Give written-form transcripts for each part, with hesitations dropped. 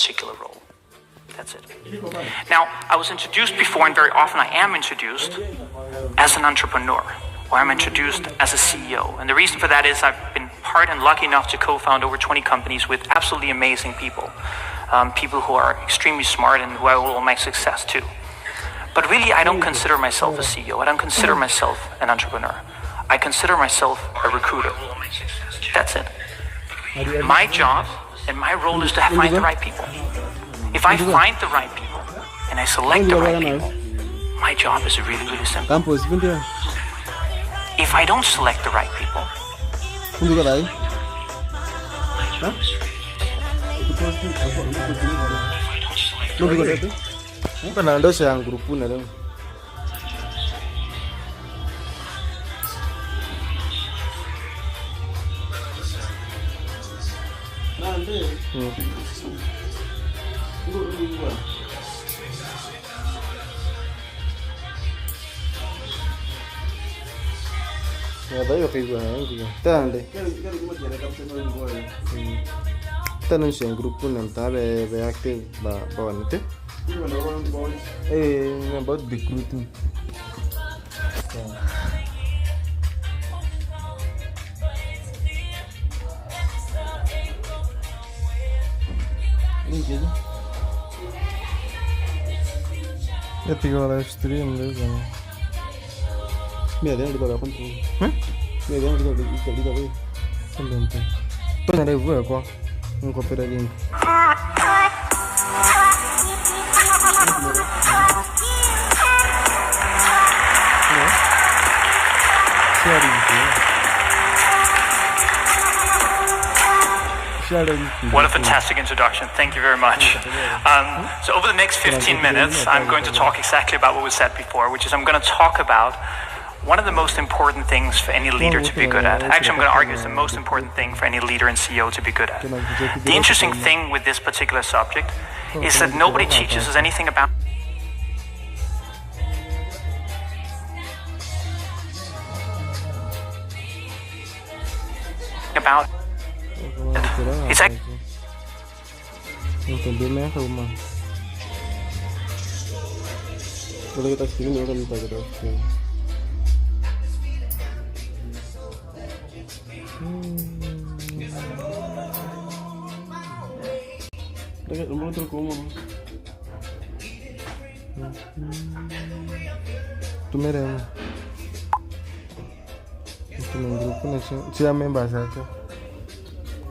particular role. That's it. Now, I was introduced before, and very often I am introduced as an entrepreneur, or I'm introduced as a CEO. And the reason for that is I've been part and lucky enough to co-found over 20 companies with absolutely amazing people. People who are extremely smart and who I owe all my success to. But really, I don't consider myself a CEO. I don't consider myself an entrepreneur. I consider myself a recruiter. That's it. My job and my role is to find the right people. If I find the right people and I select the right people, my job is really, really simple. If I don't select the right people, Tanong grupo nam tabe be active ba bonte. About recruiting. Ya tiga live stream deh kan. Ada yang kita dapat tu. Ada yang kita dapat. Sampai. Tuh ada gue kok. Copy the link. What a fantastic introduction. Thank you very much. So over the next 15 minutes, I'm going to talk exactly about what was said before, which is I'm going to talk about one of the most important things for any leader to be good at. Actually, I'm going to argue it's the most important thing for any leader and CEO to be good at. The interesting thing with this particular subject is that nobody teaches us anything about it's like Tu meremo. Tu num grupo nesse. Tinha membros aqui.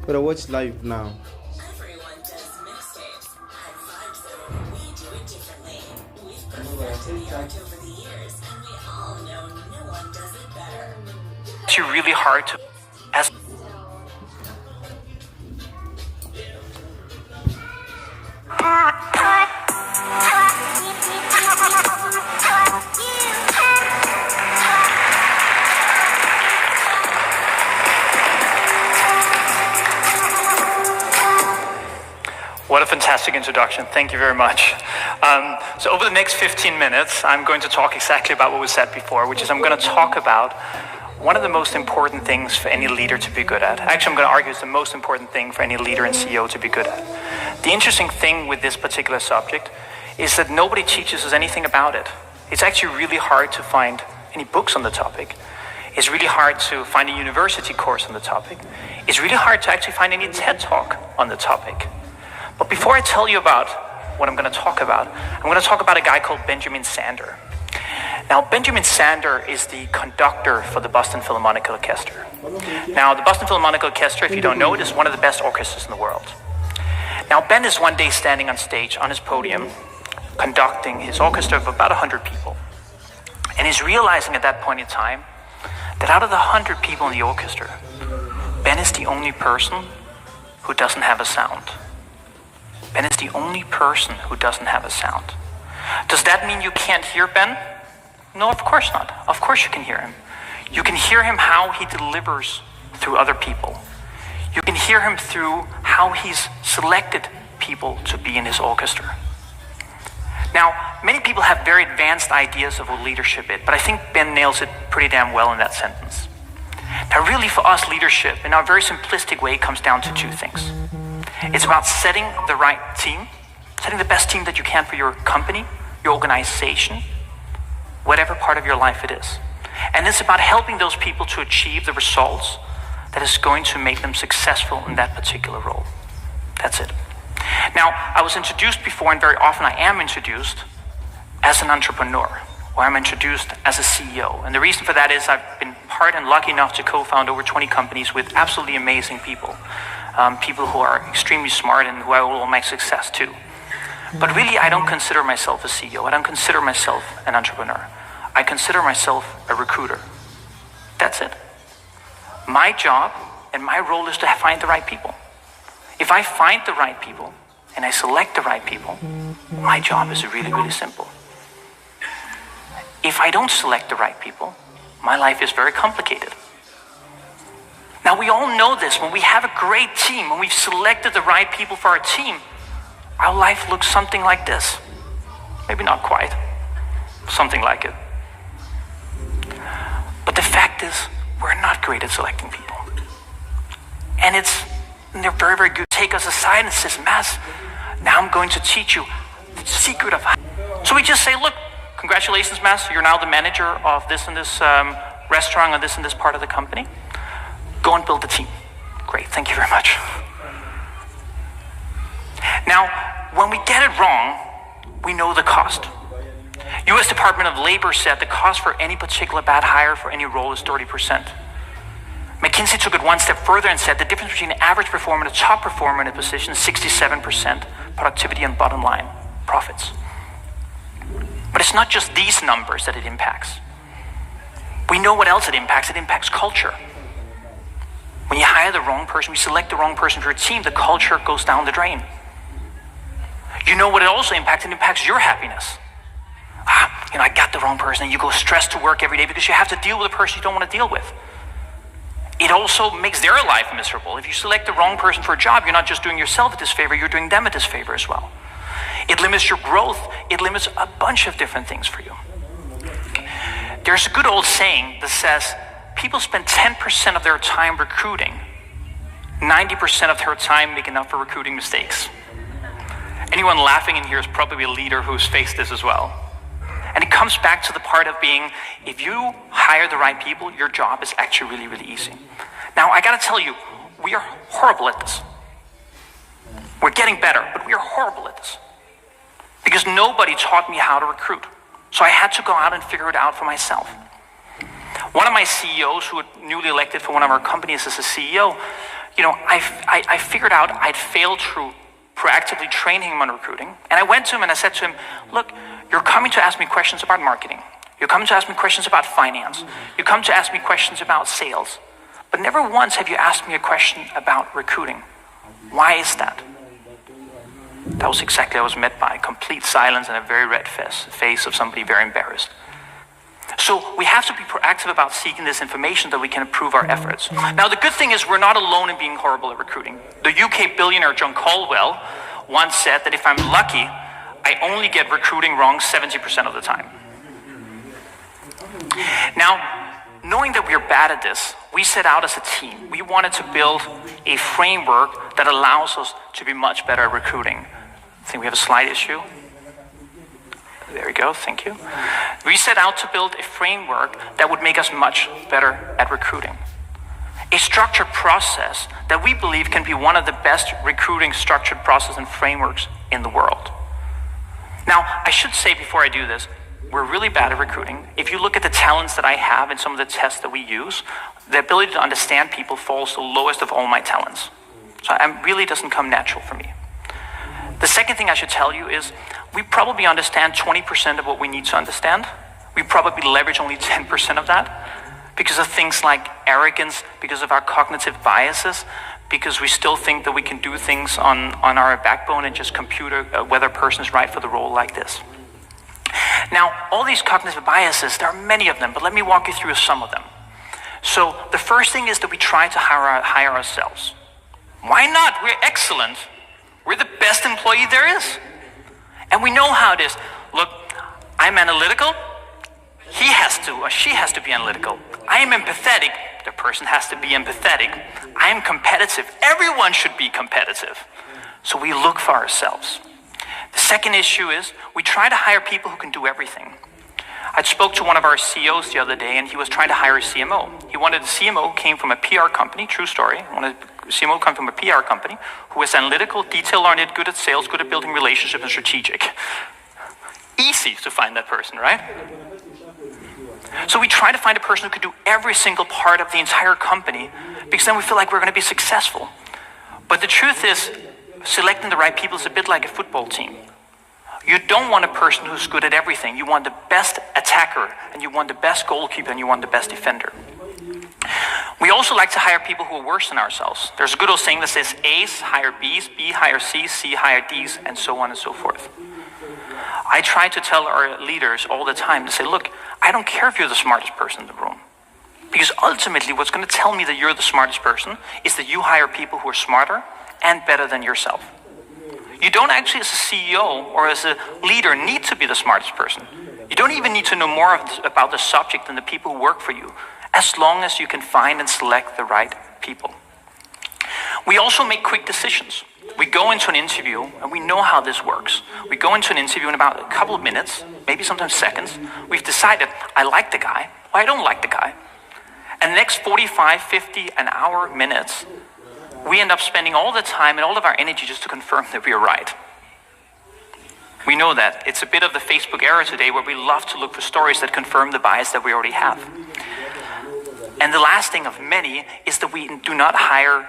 But watch live now. Everyone does mixtapes, had vibes though. We do it differently. We've perfected the art over the years, and we all know no one does it better. it's really hard to as What a fantastic introduction. Thank you very much. So over the next 15 minutes, I'm going to talk exactly about what was said before, which is I'm going to talk about one of the most important things for any leader to be good at. Actually, I'm going to argue it's the most important thing for any leader and CEO to be good at. The interesting thing with this particular subject is that nobody teaches us anything about it. It's actually really hard to find any books on the topic. It's really hard to find a university course on the topic. It's really hard to actually find any TED Talk on the topic. But before I tell you about what I'm going to talk about, I'm going to talk about a guy called Benjamin Sander. Now, Benjamin Sander is the conductor for the Boston Philharmonic Orchestra. Now, the Boston Philharmonic Orchestra, if you don't know it, is one of the best orchestras in the world. Now, Ben is one day standing on stage on his podium, conducting his orchestra of about 100 people. And he's realizing at that point in time that out of the 100 people in the orchestra, Ben is the only person who doesn't have a sound. Ben is the only person who doesn't have a sound. Does that mean you can't hear Ben? No, of course not. Of course you can hear him. You can hear him how he delivers through other people. You can hear him through how he's selected people to be in his orchestra. Now, many people have very advanced ideas of what leadership is, but I think Ben nails it pretty damn well in that sentence. Now, really for us, leadership, in our very simplistic way, comes down to two things. It's about setting the right team, setting the best team that you can for your company, your organization, whatever part of your life it is. And it's about helping those people to achieve the results that is going to make them successful in that particular role. That's it. Now, I was introduced before, and very often I am introduced as an entrepreneur, or I'm introduced as a CEO. And the reason for that is I've been part and lucky enough to co-found over 20 companies with absolutely amazing people. People who are extremely smart and who I owe all my success to. But really, I don't consider myself a CEO. I don't consider myself an entrepreneur. I consider myself a recruiter. That's it. My job and my role is to find the right people. If I find the right people and I select the right people, my job is really, really simple. If I don't select the right people, my life is very complicated. Now, we all know this. When we have a great team, when we've selected the right people for our team, our life looks something like this. Maybe not quite. Something like it. But the fact is, we're not great at selecting people. And they're very, very good. Take us aside and says, Mads, now I'm going to teach you the secret of how. So we just say, look, congratulations, Mads, you're now the manager of this and this restaurant or this and this part of the company. Go and build a team. Great, thank you very much. Now, when we get it wrong, we know the cost. U.S. Department of Labor said the cost for any particular bad hire for any role is 30%. McKinsey took it one step further and said the difference between an average performer and a top performer in a position is 67% productivity and bottom line profits. But it's not just these numbers that it impacts. We know what else it impacts. It impacts culture. When you hire the wrong person, you select the wrong person for your team, the culture goes down the drain. You know what it also impacts? It impacts your happiness. I got the wrong person, and you go stressed to work every day because you have to deal with a person you don't want to deal with. It also makes their life miserable. If you select the wrong person for a job, you're not just doing yourself a disfavor, you're doing them a disfavor as well. It limits your growth. It limits a bunch of different things for you. There's a good old saying that says, people spend 10% of their time recruiting, 90% of their time making up for recruiting mistakes. Anyone laughing in here is probably a leader who's faced this as well. And it comes back to the part of being, if you hire the right people, your job is actually really, really easy. Now, I gotta tell you, we are horrible at this. We're getting better, but we are horrible at this. Because nobody taught me how to recruit. So I had to go out and figure it out for myself. One of my CEOs who was newly elected for one of our companies as a CEO, I figured out I'd failed to proactively train him on recruiting. And I went to him and I said to him, look, you're coming to ask me questions about marketing. You're coming to ask me questions about finance. You come to ask me questions about sales. But never once have you asked me a question about recruiting. Why is that? That was exactly what I was met by. Complete silence and a very red face of somebody very embarrassed. So we have to be proactive about seeking this information that we can improve our efforts. Now, the good thing is we're not alone in being horrible at recruiting. The UK billionaire John Caldwell once said that if I'm lucky, I only get recruiting wrong 70% of the time. Now, knowing that we're bad at this, we set out as a team. We wanted to build a framework that allows us to be much better at recruiting. I think we have a slide issue. There we go, thank you. We set out to build a framework that would make us much better at recruiting. A structured process that we believe can be one of the best recruiting structured processes and frameworks in the world. Now, I should say before I do this, we're really bad at recruiting. If you look at the talents that I have and some of the tests that we use, the ability to understand people falls the lowest of all my talents. So it really doesn't come natural for me. The second thing I should tell you is we probably understand 20% of what we need to understand. We probably leverage only 10% of that because of things like arrogance, because of our cognitive biases, because we still think that we can do things on our backbone and just compute whether a person is right for the role like this. Now, all these cognitive biases, there are many of them, but let me walk you through some of them. So the first thing is that we try to hire ourselves. Why not? We're excellent. We're the best employee there is. And we know how it is. Look, I'm analytical. He has to, or she has to be analytical. I am empathetic. The person has to be empathetic. I am competitive. Everyone should be competitive. So we look for ourselves. The second issue is we try to hire people who can do everything. I spoke to one of our CEOs the other day, and he was trying to hire a CMO. He wanted a CMO who came from a PR company, true story. He wanted a CMO who came from a PR company, who was analytical, detail-oriented, good at sales, good at building relationships, and strategic. Easy to find that person, right? So we try to find a person who could do every single part of the entire company, because then we feel like we're going to be successful. But the truth is, selecting the right people is a bit like a football team. You don't want a person who's good at everything. You want the best attacker, and you want the best goalkeeper, and you want the best defender. We also like to hire people who are worse than ourselves. There's a good old saying that says A's hire B's, B hire C's, C hire D's, and so on and so forth. I try to tell our leaders all the time to say, look, I don't care if you're the smartest person in the room. Because ultimately what's going to tell me that you're the smartest person is that you hire people who are smarter and better than yourself. You don't actually, as a CEO or as a leader, need to be the smartest person. You don't even need to know more about the subject than the people who work for you, as long as you can find and select the right people. We also make quick decisions. We go into an interview, and we know how this works. We go into an interview in about a couple of minutes, maybe sometimes seconds. We've decided, I like the guy, or I don't like the guy. And the next 45, 50, an hour, minutes, we end up spending all the time and all of our energy just to confirm that we are right. We know that. It's a bit of the Facebook era today, where we love to look for stories that confirm the bias that we already have. And the last thing of many is that we do not hire,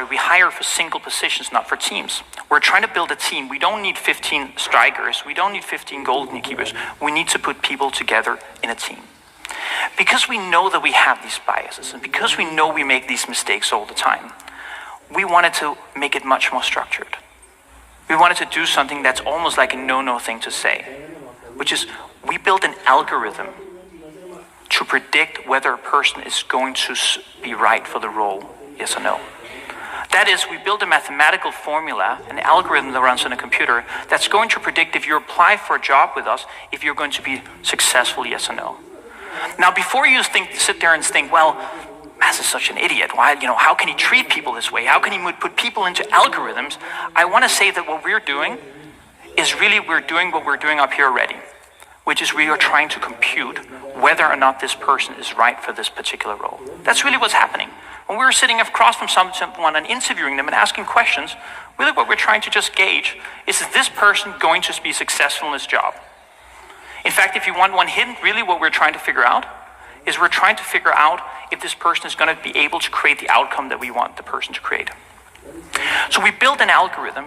we hire for single positions, not for teams. We're trying to build a team. We don't need 15 strikers. We don't need 15 goalkeepers. We need to put people together in a team. Because we know that we have these biases, and because we know we make these mistakes all the time, we wanted to make it much more structured. We wanted to do something that's almost like a no-no thing to say, which is we built an algorithm to predict whether a person is going to be right for the role, yes or no. That is, we built a mathematical formula, an algorithm that runs on a computer, that's going to predict if you apply for a job with us, if you're going to be successful, yes or no. Now, before you sit there and think, well, Mads is such an idiot. Why, how can he treat people this way? How can he put people into algorithms? I want to say that what we're doing is really we're doing what we're doing up here already, which is we are trying to compute whether or not this person is right for this particular role. That's really what's happening. When we're sitting across from someone and interviewing them and asking questions, really what we're trying to just gauge is this person going to be successful in this job? In fact, if you want one hint, really what we're trying to figure out is we're trying to figure out if this person is going to be able to create the outcome that we want the person to create. So we built an algorithm,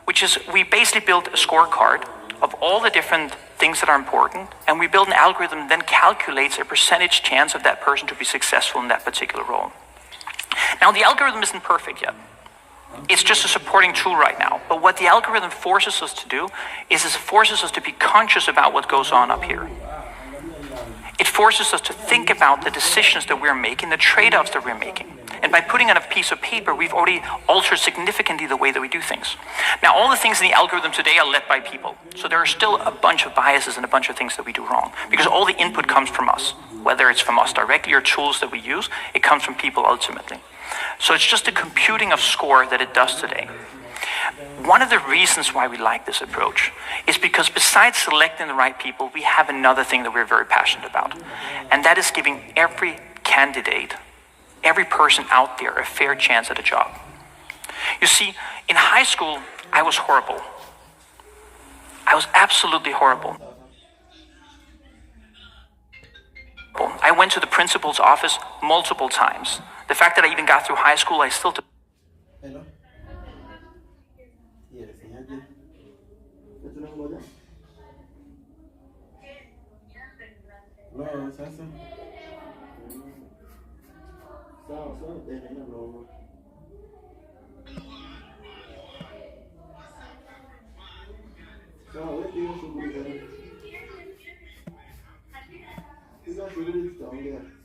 which is we basically built a scorecard of all the different things that are important, and we build an algorithm that then calculates a percentage chance of that person to be successful in that particular role. Now, the algorithm isn't perfect yet. It's just a supporting tool right now. But what the algorithm forces us to do is it forces us to be conscious about what goes on up here. It forces us to think about the decisions that we're making, the trade-offs that we're making. And by putting on a piece of paper, we've already altered significantly the way that we do things. Now, all the things in the algorithm today are led by people. So there are still a bunch of biases and a bunch of things that we do wrong, because all the input comes from us. Whether it's from us directly or tools that we use, it comes from people ultimately. So it's just a computing of score that it does today. One of the reasons why we like this approach is because besides selecting the right people, we have another thing that we're very passionate about. And that is giving every candidate, every person out there, a fair chance at a job. You see, in high school, I was horrible. I was absolutely horrible. I went to the principal's office multiple times. The fact that I even got through high school, I still took. Hello. Yes, no, sasa. Sawa, haina broma. Sawa, wewe ndio shughuli gani? Sasa shughuli tutaongea.